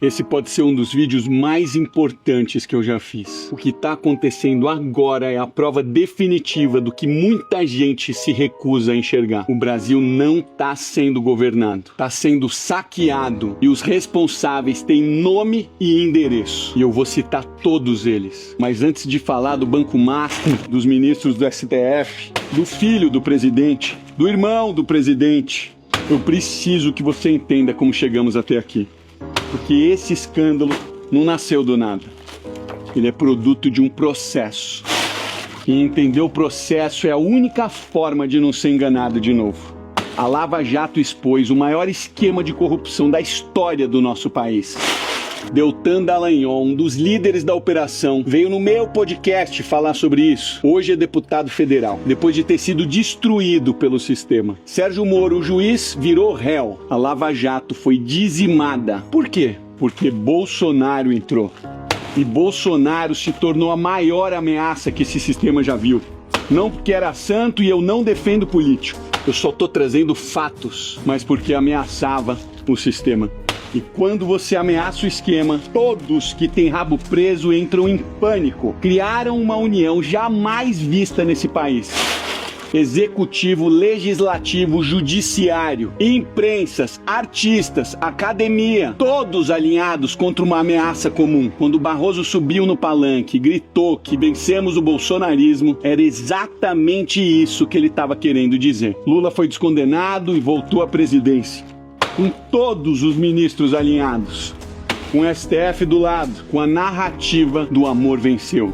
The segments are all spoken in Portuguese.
Esse pode ser um dos vídeos mais importantes que eu já fiz. O que está acontecendo agora é a prova definitiva do que muita gente se recusa a enxergar. O Brasil não está sendo governado, está sendo saqueado e os responsáveis têm nome e endereço. E eu vou citar todos eles. Mas antes de falar do Banco Master, dos ministros do STF, do filho do presidente, do irmão do presidente, eu preciso que você entenda como chegamos até aqui. Porque esse escândalo não nasceu do nada. Ele é produto de um processo. E entender o processo é a única forma de não ser enganado de novo. A Lava Jato expôs o maior esquema de corrupção da história do nosso país. Deltan Dallagnol, um dos líderes da operação, veio no meu podcast falar sobre isso. Hoje é deputado federal, depois de ter sido destruído pelo sistema. Sérgio Moro, o juiz, virou réu. A Lava Jato foi dizimada. Por quê? Porque Bolsonaro entrou. E Bolsonaro se tornou a maior ameaça que esse sistema já viu. Não porque era santo e eu não defendo político. Eu só tô trazendo fatos, mas porque ameaçava o sistema. E quando você ameaça o esquema, todos que têm rabo preso entram em pânico. Criaram uma união jamais vista nesse país. Executivo, legislativo, judiciário, imprensas, artistas, academia, todos alinhados contra uma ameaça comum. Quando Barroso subiu no palanque e gritou que vencemos o bolsonarismo, era exatamente isso que ele estava querendo dizer. Lula foi descondenado e voltou à presidência. Com todos os ministros alinhados, com o STF do lado, com a narrativa do amor venceu.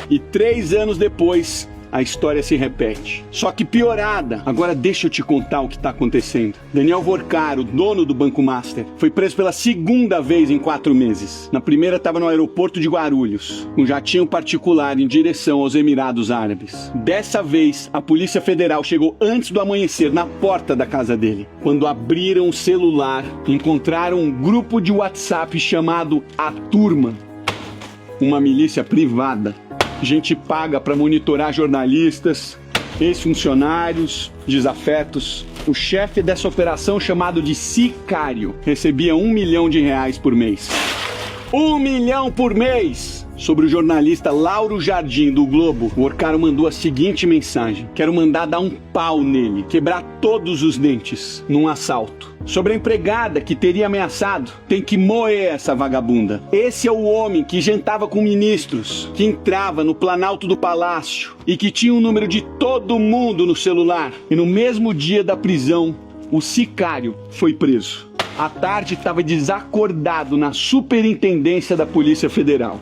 E 3 anos depois, a história se repete. Só que piorada. Agora deixa eu te contar o que está acontecendo. Daniel Vorcaro, dono do Banco Master, foi preso pela 2ª vez em 4 meses. Na primeira estava no aeroporto de Guarulhos, um jatinho particular em direção aos Emirados Árabes. Dessa vez, a Polícia Federal chegou antes do amanhecer na porta da casa dele. Quando abriram o celular, encontraram um grupo de WhatsApp chamado A Turma, uma milícia privada. Gente paga para monitorar jornalistas, ex-funcionários, desafetos. O chefe dessa operação, chamado de Sicário, recebia R$1 milhão por mês. 1 milhão por mês! Sobre o jornalista Lauro Jardim, do Globo, o Vorcaro mandou a seguinte mensagem: quero mandar dar um pau nele, quebrar todos os dentes, num assalto. Sobre a empregada que teria ameaçado, tem que moer essa vagabunda. Esse é o homem que jantava com ministros, que entrava no Planalto do Palácio e que tinha o número de todo mundo no celular. E no mesmo dia da prisão, o Sicário foi preso. À tarde estava desacordado na Superintendência da Polícia Federal.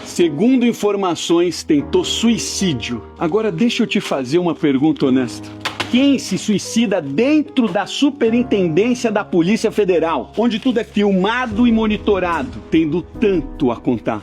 Segundo informações, tentou suicídio. Agora deixa eu te fazer uma pergunta honesta. Quem se suicida dentro da Superintendência da Polícia Federal, onde tudo é filmado e monitorado, tendo tanto a contar?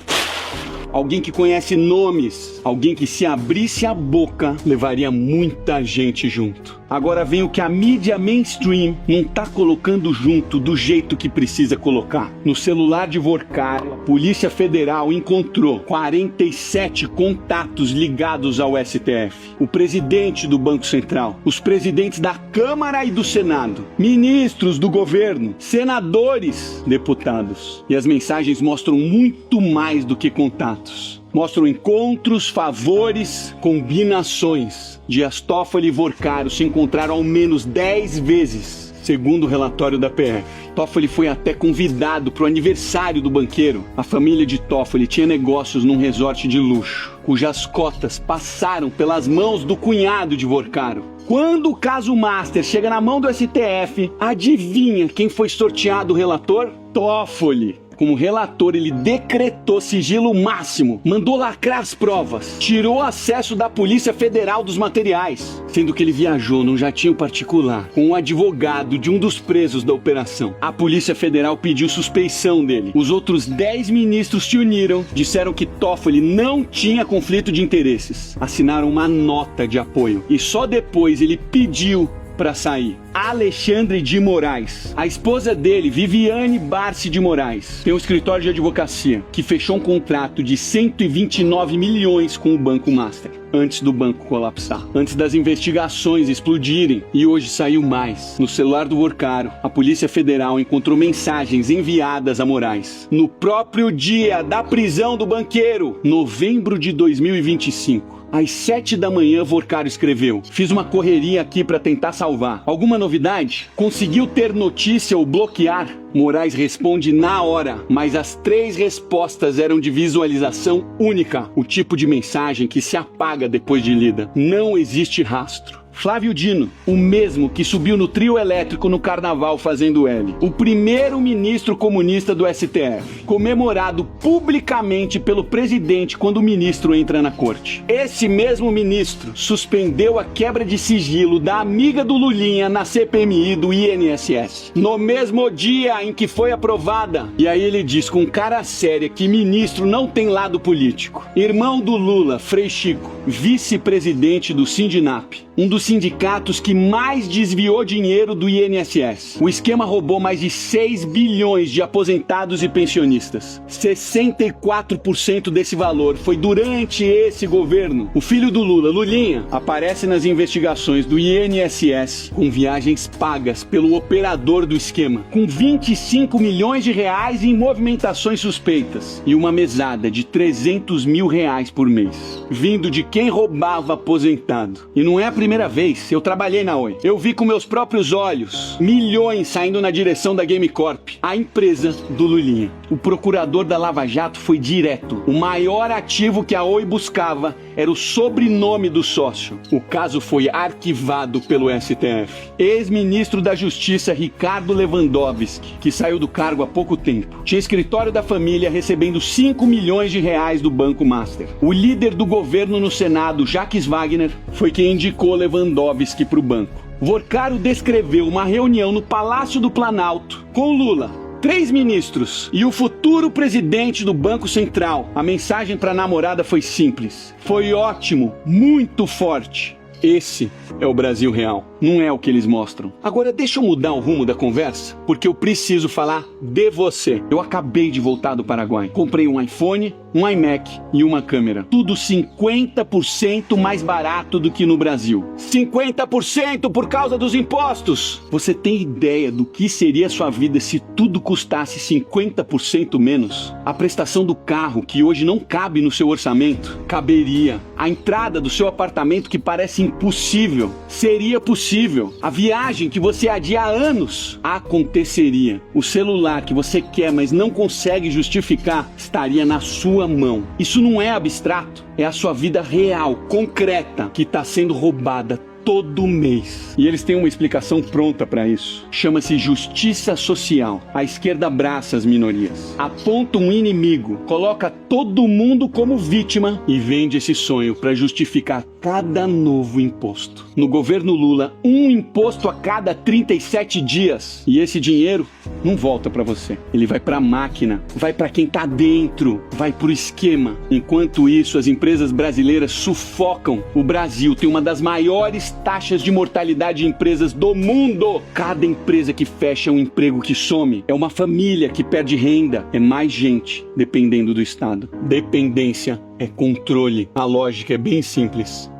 Alguém que conhece nomes, alguém que se abrisse a boca, levaria muita gente junto. Agora vem o que a mídia mainstream não tá colocando junto do jeito que precisa colocar. No celular de Vorcaro, a Polícia Federal encontrou 47 contatos ligados ao STF. O presidente do Banco Central, os presidentes da Câmara e do Senado, ministros do governo, senadores, deputados. E as mensagens mostram muito mais do que contatos. Mostram encontros, favores, combinações. Dias Toffoli e Vorcaro se encontraram ao menos 10 vezes, segundo o relatório da PF. Toffoli foi até convidado para o aniversário do banqueiro. A família de Toffoli tinha negócios num resort de luxo, cujas cotas passaram pelas mãos do cunhado de Vorcaro. Quando o caso Master chega na mão do STF, adivinha quem foi sorteado o relator? Toffoli. Como relator, ele decretou sigilo máximo, mandou lacrar as provas, tirou acesso da Polícia Federal dos materiais, sendo que ele viajou num jatinho particular com um advogado de um dos presos da operação. A Polícia Federal pediu suspeição dele. Os outros 10 ministros se uniram, disseram que Toffoli não tinha conflito de interesses, assinaram uma nota de apoio e só depois ele pediu para sair. Alexandre de Moraes. A esposa dele, Viviane Barsi de Moraes, tem um escritório de advocacia que fechou um contrato de 129 milhões com o Banco Master, antes do banco colapsar, antes das investigações explodirem. E hoje saiu mais. No celular do Worcaro, a Polícia Federal encontrou mensagens enviadas a Moraes no próprio dia da prisão do banqueiro, novembro de 2025. Às 7 da manhã, Worcaro escreveu: fiz uma correria aqui para tentar salvar. Alguma novidade? Conseguiu ter notícia ou bloquear? Moraes responde na hora, mas as 3 respostas eram de visualização única. O tipo de mensagem que se apaga depois de lida. Não existe rastro. Flávio Dino, o mesmo que subiu no trio elétrico no carnaval fazendo L. O primeiro ministro comunista do STF, comemorado publicamente pelo presidente quando o ministro entra na corte. Esse mesmo ministro suspendeu a quebra de sigilo da amiga do Lulinha na CPMI do INSS, no mesmo dia em que foi aprovada. E aí ele diz com cara séria que ministro não tem lado político. Irmão do Lula, Frei Chico, vice-presidente do Sindinap, um dos sindicatos que mais desviou dinheiro do INSS. O esquema roubou mais de 6 bilhões de aposentados e pensionistas. 64% desse valor foi durante esse governo. O filho do Lula, Lulinha, aparece nas investigações do INSS com viagens pagas pelo operador do esquema, com 25 milhões de reais em movimentações suspeitas e uma mesada de 300 mil reais por mês, vindo de quem roubava aposentado. E não é a primeira vez, eu trabalhei na Oi. Eu vi com meus próprios olhos milhões saindo na direção da Game Corp, a empresa do Lulinha. O procurador da Lava Jato foi direto. O maior ativo que a Oi buscava era o sobrenome do sócio. O caso foi arquivado pelo STF. Ex-ministro da Justiça Ricardo Lewandowski, que saiu do cargo há pouco tempo, tinha escritório da família recebendo 5 milhões de reais do Banco Master. O líder do governo no Senado, Jacques Wagner, foi quem indicou Lewandowski para o banco. Worcaro descreveu uma reunião no Palácio do Planalto com Lula, 3 ministros e o futuro presidente do Banco Central. A mensagem para a namorada foi simples: foi ótimo, muito forte. Esse é o Brasil real, não é o que eles mostram. Agora deixa eu mudar o rumo da conversa, porque eu preciso falar de você. Eu acabei de voltar do Paraguai. Comprei um iPhone, um iMac e uma câmera. Tudo 50% mais barato do que no Brasil. 50% por causa dos impostos! Você tem ideia do que seria a sua vida se tudo custasse 50% menos? A prestação do carro, que hoje não cabe no seu orçamento, caberia. A entrada do seu apartamento, que parece impossível, seria possível. A viagem que você adia há anos aconteceria. O celular que você quer, mas não consegue justificar, estaria na sua mão. Isso não é abstrato, é a sua vida real, concreta, que está sendo roubada todo mês. E eles têm uma explicação pronta para isso. Chama-se justiça social. A esquerda abraça as minorias, aponta um inimigo, coloca todo mundo como vítima e vende esse sonho para justificar cada novo imposto. No governo Lula, um imposto a cada 37 dias. E esse dinheiro não volta para você. Ele vai para a máquina, vai para quem tá dentro, vai pro esquema. Enquanto isso, as empresas brasileiras sufocam. O Brasil tem uma das maiores taxas de mortalidade de empresas do mundo. Cada empresa que fecha é um emprego que some. É uma família que perde renda. É mais gente dependendo do Estado. Dependência é controle. A lógica é bem simples.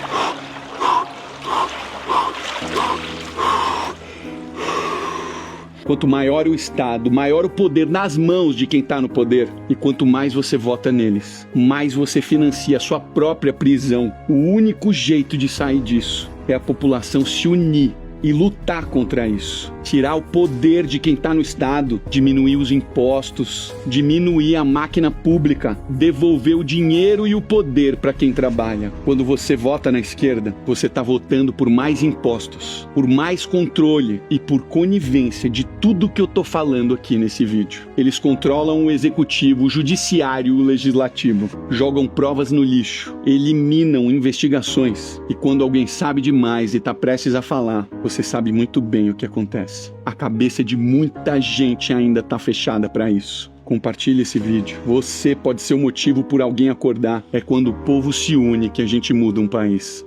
Quanto maior o Estado, maior o poder nas mãos de quem está no poder. E quanto mais você vota neles, mais você financia a sua própria prisão. O único jeito de sair disso é a população se unir e lutar contra isso. Tirar o poder de quem está no Estado, diminuir os impostos, diminuir a máquina pública, devolver o dinheiro e o poder para quem trabalha. Quando você vota na esquerda, você está votando por mais impostos, por mais controle e por conivência de tudo que eu tô falando aqui nesse vídeo. Eles controlam o executivo, o judiciário e o legislativo, jogam provas no lixo, eliminam investigações. E quando alguém sabe demais e está prestes a falar, você sabe muito bem o que acontece. A cabeça de muita gente ainda está fechada para isso. Compartilhe esse vídeo. Você pode ser o motivo por alguém acordar. É quando o povo se une que a gente muda um país.